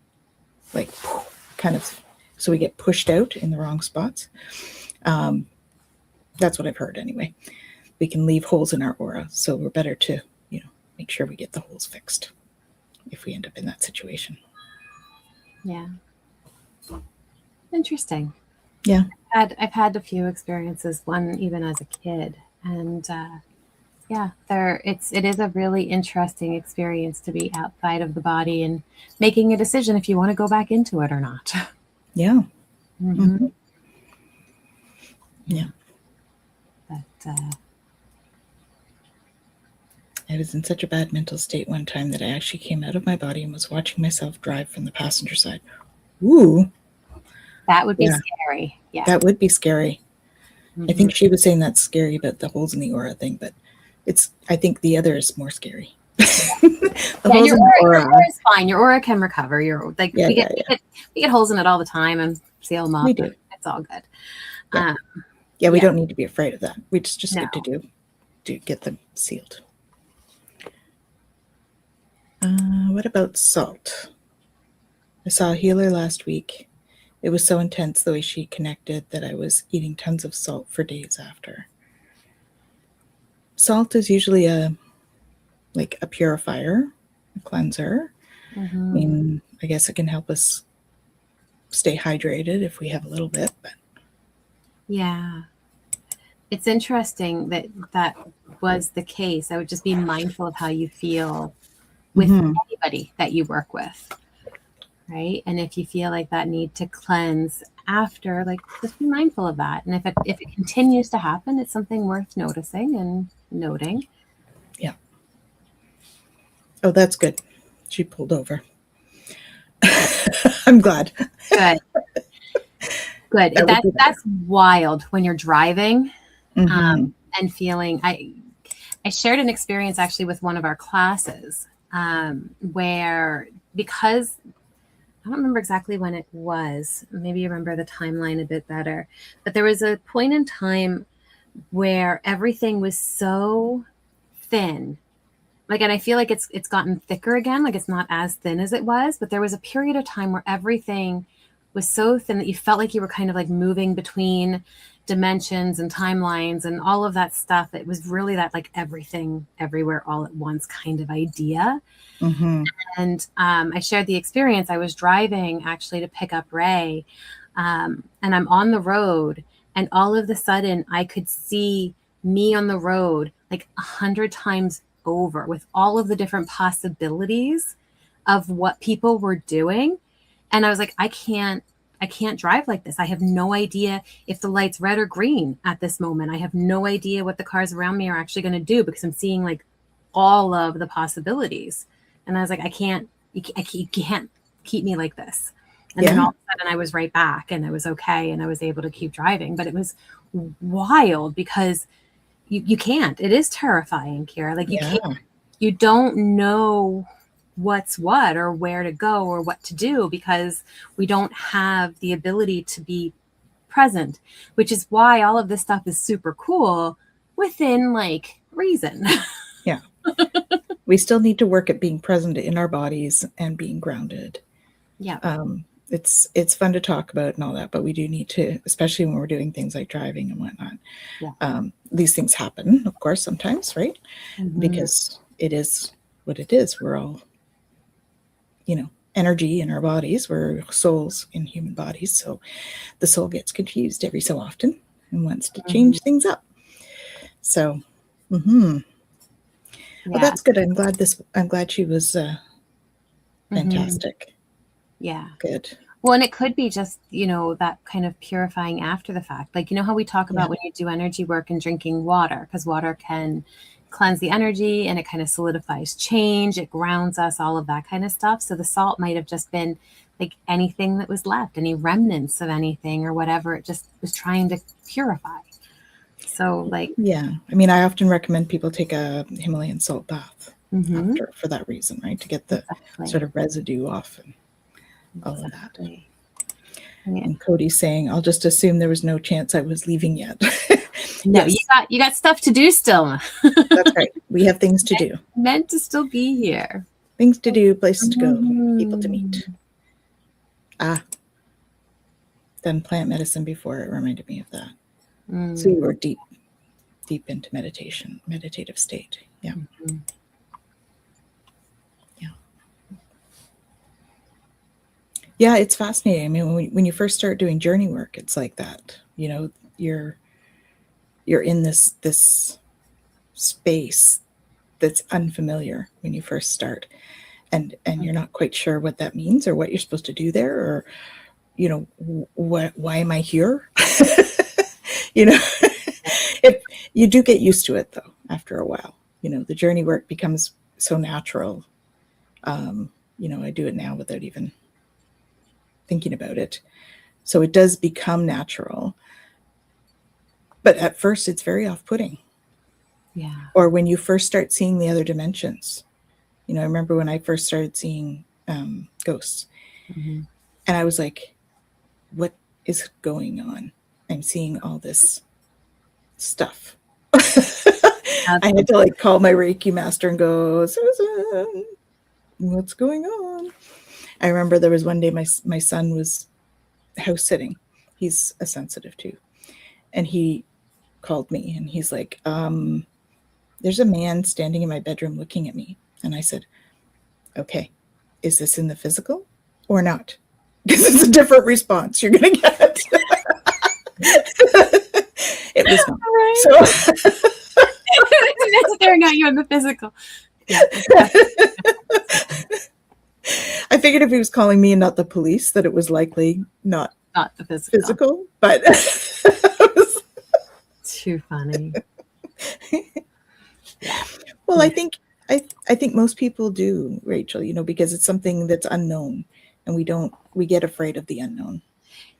kind of, so we get pushed out in the wrong spots. That's what I've heard anyway. We can leave holes in our aura, so we're better to, make sure we get the holes fixed if we end up in that situation. Yeah. Interesting. Yeah. I've had a few experiences, one even as a kid, and it is a really interesting experience to be outside of the body and making a decision if you want to go back into it or not. Yeah. Mm-hmm. Mm-hmm. Yeah. But I was in such a bad mental state one time that I actually came out of my body and was watching myself drive from the passenger side. Ooh. That would be scary. Yeah. That would be scary. Mm-hmm. I think she was saying that's scary about the holes in the aura thing, but I think the other is more scary. Yeah, Holes your in the aura aura. is fine. Your aura can recover. We get holes in it all the time and seal them up. We do. It's all good. Yeah. We don't need to be afraid of that. It's just good to do to get them sealed. What about salt? I saw a healer last week. It was so intense the way she connected that I was eating tons of salt for days after. Salt is usually a purifier, a cleanser. Mm-hmm. I mean, I guess it can help us stay hydrated if we have a little bit. But yeah, it's interesting that was the case. I would just be mindful of how you feel with anybody that you work with, right? And if you feel like that need to cleanse after, like, just be mindful of that. And if it continues to happen, it's something worth noticing and noting. Yeah. Oh, that's good. She pulled over. I'm glad. Good. Good. That's wild when you're driving and feeling. I shared an experience actually with one of our classes where, because I don't remember exactly when it was, maybe you remember the timeline a bit better, but there was a point in time where everything was so thin. Like, and I feel like it's gotten thicker again. Like, it's not as thin as it was, but there was a period of time where everything was so thin that you felt like you were kind of like moving between dimensions and timelines and all of that stuff. It was really that like everything everywhere all at once kind of idea. And I shared the experience. I was driving actually to pick up Ray, and I'm on the road, and all of a sudden I could see me on the road like 100 times over with all of the different possibilities of what people were doing. And I was like, I can't drive like this. I have no idea if the light's red or green at this moment. I have no idea what the cars around me are actually going to do because I'm seeing like all of the possibilities. And I was like, you can't keep me like this. And then all of a sudden I was right back and I was okay. And I was able to keep driving, but it was wild because you can't. It is terrifying, Kira. Like you don't know what's what or where to go or what to do because we don't have the ability to be present, which is why all of this stuff is super cool within like reason. Yeah. We still need to work at being present in our bodies and being grounded. Yeah. It's fun to talk about and all that, but we do need to, especially when we're doing things like driving and whatnot. Yeah. These things happen, of course, sometimes, right? Because it is what it is. We're all, energy in our bodies. We're souls in human bodies. So the soul gets confused every so often and wants to change things up. So, well, that's good. I'm glad she was fantastic. Yeah. Good. Well, and it could be just, that kind of purifying after the fact. Like, how we talk about when you do energy work and drinking water, because water can cleanse the energy and it kind of solidifies change. It grounds us, all of that kind of stuff. So the salt might have just been like anything that was left, any remnants of anything or whatever. It just was trying to purify. So like, yeah, I mean, I often recommend people take a Himalayan salt bath after for that reason, right? To get the sort of residue off and all of that. Yeah. And Cody's saying, I'll just assume there was no chance I was leaving yet. No, you got stuff to do still. That's right. We have things to do. Meant to still be here. Things to do, places to go, people to meet. Done plant medicine before. It reminded me of that. So you were deep into meditative state. Yeah. Yeah, it's fascinating. I mean, when you first start doing journey work, it's like that. You're in this space that's unfamiliar when you first start, and you're not quite sure what that means or what you're supposed to do there, or why am I here? If you do get used to it though, after a while, the journey work becomes so natural. I do it now without even thinking about it. So it does become natural. But at first it's very off-putting. Yeah. Or when you first start seeing the other dimensions. You know, I remember when I first started seeing ghosts, Mm-hmm. and I was like, what is going on? I'm seeing all this stuff. I had to like call my Reiki master and go, Susan, what's going on? I remember there was one day my son was house sitting. He's a sensitive too. And he called me and he's like, there's a man standing in my bedroom looking at me. And I said, okay, is this in the physical or not? Because it's a different response you're going to get. It was not. Right. So it's staring at you in the physical. Yeah. I figured if he was calling me and not the police, that it was likely not the physical. But too funny. Yeah. Well, I think most people do, Rachel, you know, because it's something that's unknown and we get afraid of the unknown.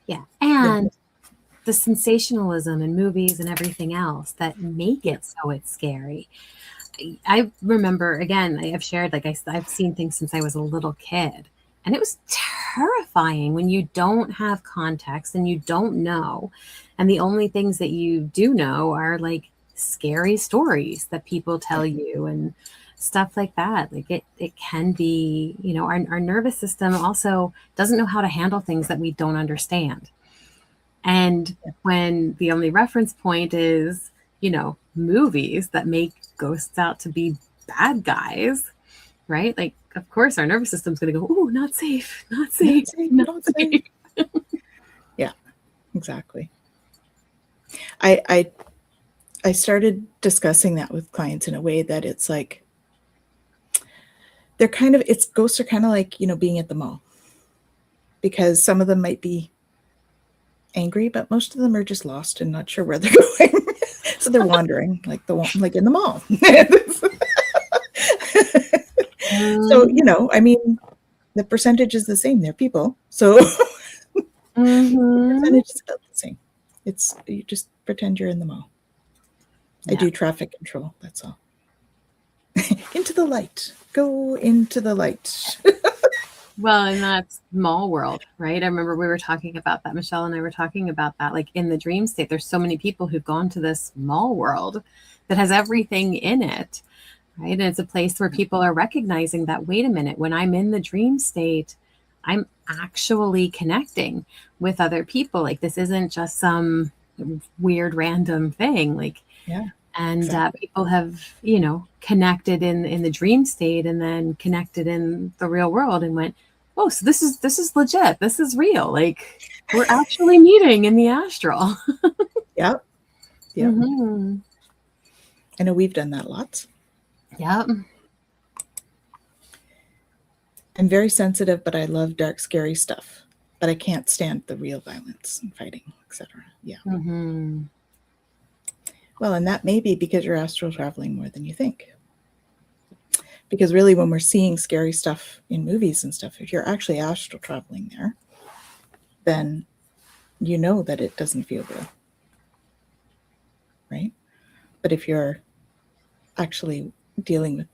Yeah. And the sensationalism in movies and everything else that make it so it's scary. I remember, again, I've shared, like I've seen things since I was a little kid, and it was terrifying when you don't have context and you don't know. And the only things that you do know are like scary stories that people tell you and stuff like that. Like it can be, you know, our nervous system also doesn't know how to handle things that we don't understand. And when the only reference point is, you know, movies that make ghosts out to be bad guys, right? Like, of course, our nervous system's going to go, "Oh, not safe, not safe, not safe." Yeah, exactly. I started discussing that with clients in a way that it's like ghosts are kind of like, you know, being at the mall, because some of them might be angry, but most of them are just lost and not sure where they're going. So they're wandering like in the mall. So, you know, I mean, the percentage is the same. They're people. So the percentage is about the same. You just pretend you're in the mall. Yeah. I do traffic control. That's all. Into the light. Go into the light. Well, and that's mall world, right? I remember we were talking about that. Michelle and I were talking about that. Like in the dream state, there's so many people who've gone to this mall world that has everything in it, right? And it's a place where people are recognizing that, wait a minute, when I'm in the dream state, I'm actually connecting with other people. Like this isn't just some weird random thing. Like, yeah. And exactly. People have, you know, connected in the dream state and then connected in the real world and went, oh, so this is legit. This is real. Like we're actually meeting in the astral. Yep. Yeah. Mm-hmm. I know we've done that lots. Yep. I'm very sensitive, but I love dark, scary stuff. But I can't stand the real violence and fighting, etc. Yeah. Mm-hmm. Well, and that may be because you're astral traveling more than you think. Because really, when we're seeing scary stuff in movies and stuff, if you're actually astral traveling there, then you know that it doesn't feel real. Right? But if you're actually dealing with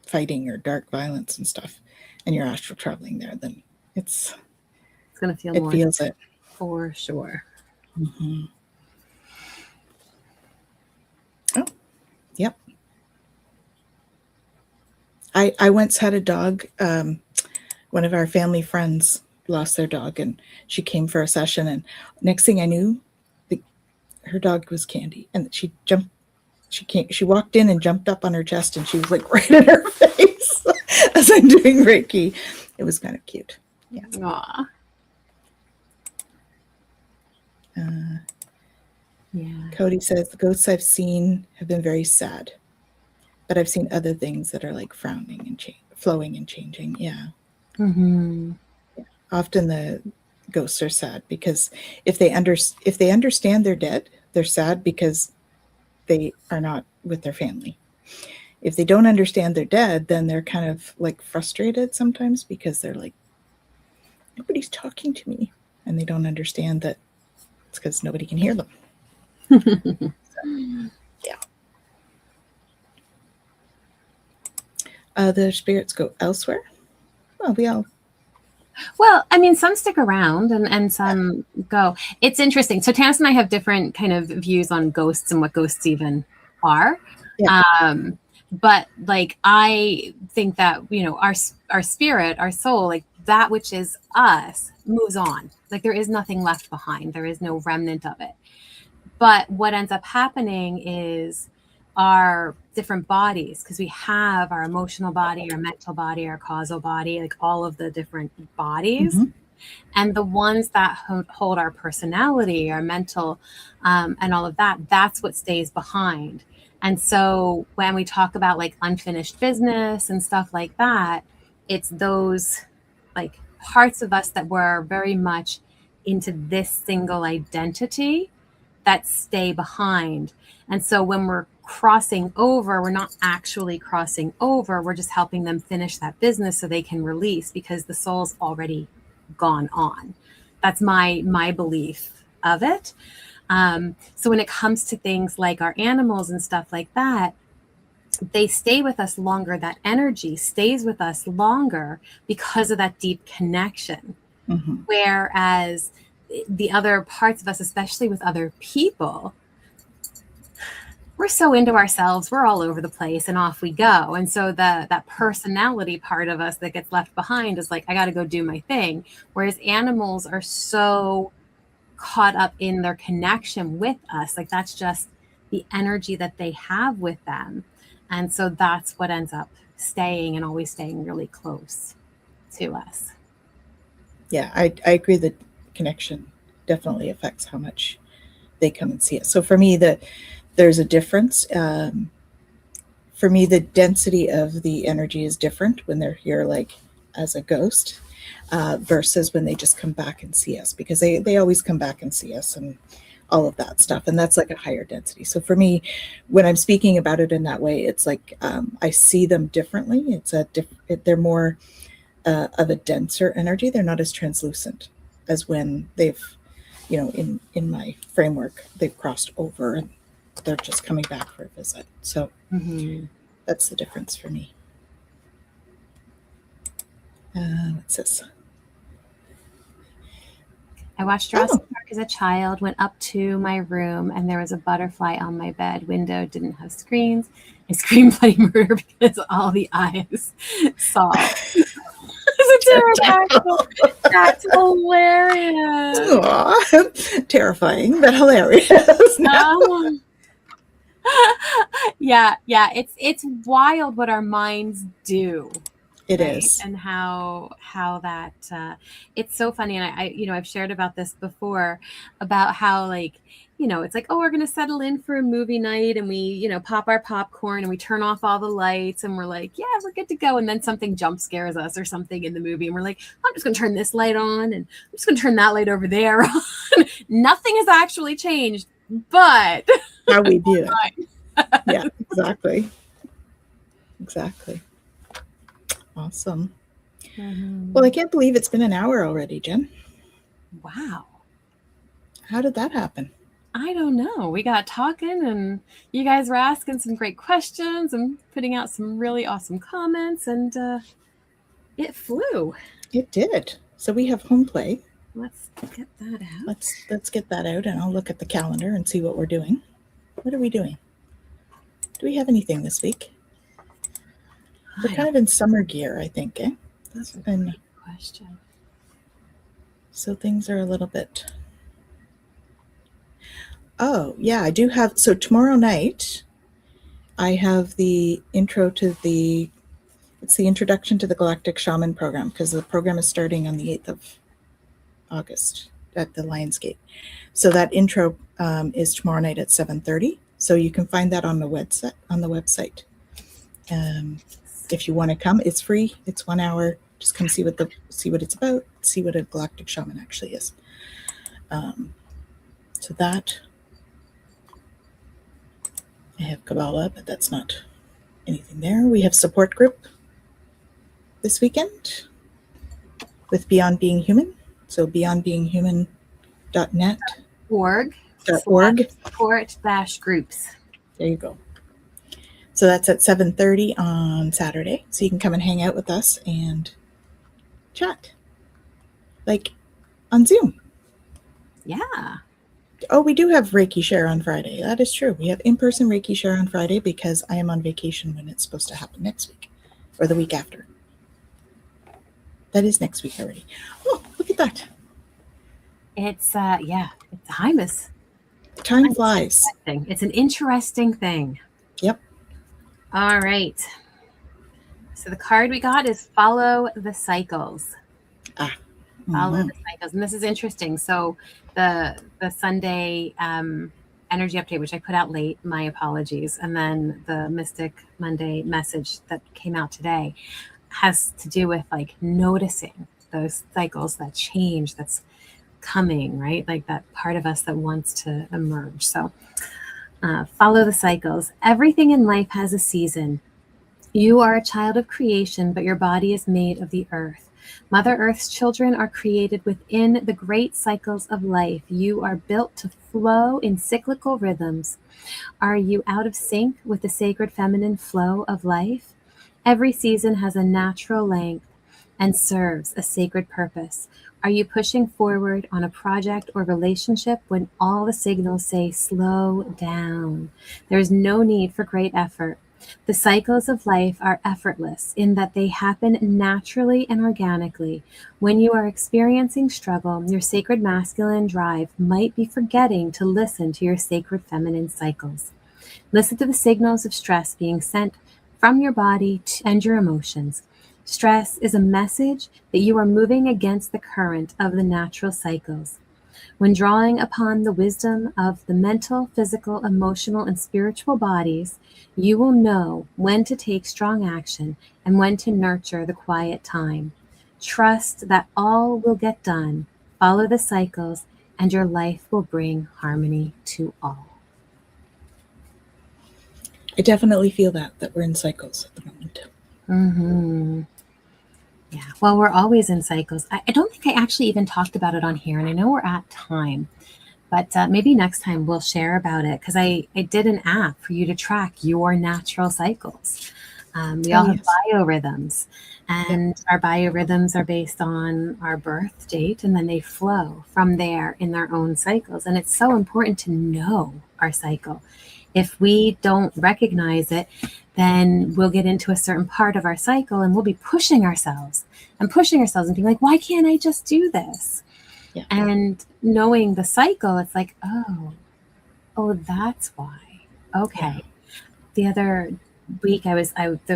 fighting or dark violence and stuff, and you're astral traveling there, then it's going to feel more. It feels it. For sure. Mm-hmm. Oh, yep. I once had a dog. One of our family friends lost their dog, and she came for a session. And next thing I knew, her dog was Candy, and she jumped. She walked in and jumped up on her chest, and she was like right in her face as I'm doing Reiki. It was kind of cute. Yeah. Aww. Yeah. Cody says the ghosts I've seen have been very sad, but I've seen other things that are like frowning and flowing and changing. Yeah. Mm-hmm. Yeah. Often the ghosts are sad because if they understand they're dead, they're sad because they are not with their family. If they don't understand they're dead, then they're kind of like frustrated sometimes because they're like, nobody's talking to me, and they don't understand that it's because nobody can hear them. So, yeah. The spirits go elsewhere. Well, we all. Well, I mean, some stick around and some go. It's interesting. So Tanys and I have different kind of views on ghosts and what ghosts even are. Yeah. But like, I think that, you know, our spirit, our soul, like that which is us moves on. Like there is nothing left behind. There is no remnant of it. But what ends up happening is our different bodies, because we have our emotional body, our mental body, our causal body, like all of the different bodies. Mhm. And the ones that hold our personality, our mental, and all of that, that's what stays behind. And so when we talk about like unfinished business and stuff like that, it's those like parts of us that were very much into this single identity that stay behind. And so when we're crossing over, we're not actually crossing over. We're just helping them finish that business so they can release, because the soul's already gone on. That's my belief of it. So when it comes to things like our animals and stuff like that, they stay with us longer. That energy stays with us longer because of that deep connection. Mm-hmm. Whereas the other parts of us, especially with other people, we're so into ourselves, we're all over the place and off we go. And so that personality part of us that gets left behind is like, I got to go do my thing. Whereas animals are so caught up in their connection with us. Like that's just the energy that they have with them. And so that's what ends up staying and always staying really close to us. Yeah, I agree that connection definitely affects how much they come and see us. So for me, there's a difference. For me, the density of the energy is different when they're here, like as a ghost, versus when they just come back and see us, because they always come back and see us and all of that stuff. And that's like a higher density. So for me, when I'm speaking about it in that way, it's like I see them differently. It's they're more of a denser energy. They're not as translucent as when they've, you know, in my framework, they've crossed over and they're just coming back for a visit. So that's the difference for me. What's this? I watched Jurassic Park as a child, went up to my room, and there was a butterfly on my bed. Window didn't have screens. I screamed bloody murder because all the eyes saw. It's a pterodactyl. That's hilarious. Aww. Terrifying, but hilarious. Yeah. It's wild what our minds do. It is. And how that it's so funny. And I you know, I've shared about this before, about how, like, you know, it's like, oh, we're going to settle in for a movie night, and we, you know, pop our popcorn and we turn off all the lights and we're like, yeah, we're good to go. And then something jump scares us or something in the movie. And we're like, I'm just going to turn this light on, and I'm just going to turn that light over there on. Nothing has actually changed, but how we view it. Yeah, exactly. Awesome. Well, I can't believe it's been an hour already, Jen. Wow. How did that happen? I don't know. We got talking, and you guys were asking some great questions and putting out some really awesome comments, and it flew. It did. So we have home play. Let's get that out. Let's get that out, and I'll look at the calendar and see what we're doing. What are we doing? Do we have anything this week? We're kind of in summer gear, I think, eh? That's a great question. So things are a little bit... Oh, yeah, I do have... So tomorrow night, I have the intro to the... It's the introduction to the Galactic Shaman program, because the program is starting on the 8th of August at the Lionsgate. So that intro is tomorrow night at 7:30. So you can find that on the website. If you want to come, it's free. It's 1 hour. Just come see what it's about. See what a Galactic Shaman actually is. So that I have Kabbalah, but that's not anything there. We have support group this weekend with Beyond Being Human. So beyondbeinghuman.net. .org. Support-groups. There you go. So that's at 7:30 on Saturday. So you can come and hang out with us and chat, like on Zoom. Yeah. Oh, we do have Reiki share on Friday. That is true. We have in-person Reiki share on Friday because I am on vacation when it's supposed to happen next week or the week after. That is next week already. Oh, look at that. It's it's time is Time flies. It's an interesting thing. Yep. All right. So the card we got is Follow the Cycles. Follow the cycles. And this is interesting. So the Sunday energy update, which I put out late, my apologies, and then the Mystic Monday message that came out today has to do with like noticing those cycles, that change that's coming, right? Like that part of us that wants to emerge. So follow the cycles. Everything in life has a season. You are a child of creation, but your body is made of the earth. Mother Earth's children are created within the great cycles of life. You are built to flow in cyclical rhythms. Are you out of sync with the sacred feminine flow of life? Every season has a natural length and serves a sacred purpose. Are you pushing forward on a project or relationship when all the signals say slow down? There is no need for great effort. The cycles of life are effortless in that they happen naturally and organically. When you are experiencing struggle, your sacred masculine drive might be forgetting to listen to your sacred feminine cycles. Listen to the signals of stress being sent from your body and your emotions. Stress is a message that you are moving against the current of the natural cycles. When drawing upon the wisdom of the mental, physical, emotional, and spiritual bodies, you will know when to take strong action and when to nurture the quiet time. Trust that all will get done. Follow the cycles, and your life will bring harmony to all. I definitely feel that we're in cycles at the moment. Mm-hmm. Yeah, well, we're always in cycles. I don't think I actually even talked about it on here, and I know we're at time, but maybe next time we'll share about it because I did an app for you to track your natural cycles. We all have biorhythms, and our biorhythms are based on our birth date, and then they flow from there in their own cycles. And it's so important to know our cycle. If we don't recognize it, then we'll get into a certain part of our cycle and we'll be pushing ourselves and being like, why can't I just do this? Yeah. And knowing the cycle, it's like, oh, that's why. Okay. Yeah. The other week there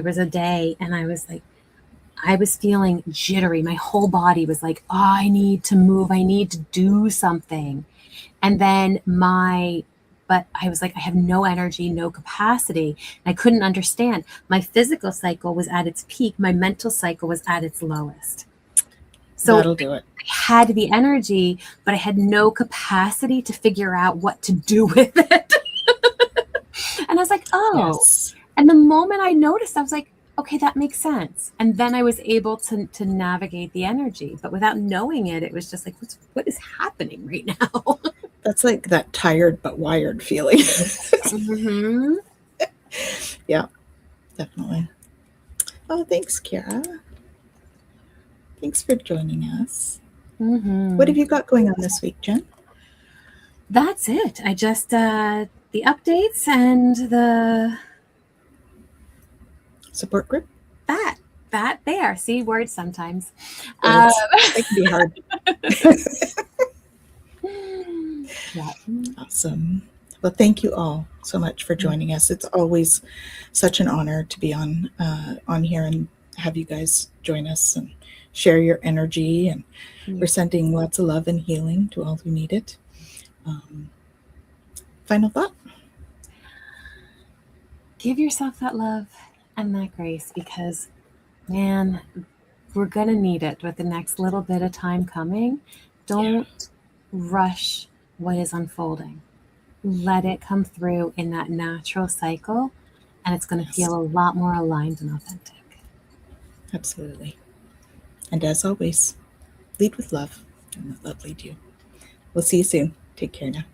was a day and I was like, I was feeling jittery. My whole body was like, oh, I need to move. I need to do something. And then but I was like, I have no energy, no capacity. I couldn't understand. My physical cycle was at its peak. My mental cycle was at its lowest. So that'll do it. I had the energy, but I had no capacity to figure out what to do with it. And I was like, oh. Yes. And the moment I noticed, I was like, okay, that makes sense. And then I was able to navigate the energy. But without knowing it, it was just like, what is happening right now? That's like that tired but wired feeling. Mm-hmm. Yeah, definitely. Oh, thanks, Kira. Thanks for joining us. Mm-hmm. What have you got going on this week, Jen? That's it. I just, the updates and the support group. That there. See, words sometimes. It can be hard. Yeah. Awesome. Well, thank you all so much for joining us. It's always such an honor to be on here and have you guys join us and share your energy. And we're sending lots of love and healing to all who need it. Final thought? Give yourself that love and that grace because, man, we're going to need it with the next little bit of time coming. Don't rush what is unfolding. Let it come through in that natural cycle, and it's going to feel a lot more aligned and authentic. Absolutely. And as always, lead with love, and let love lead you. We'll see you soon. Take care now.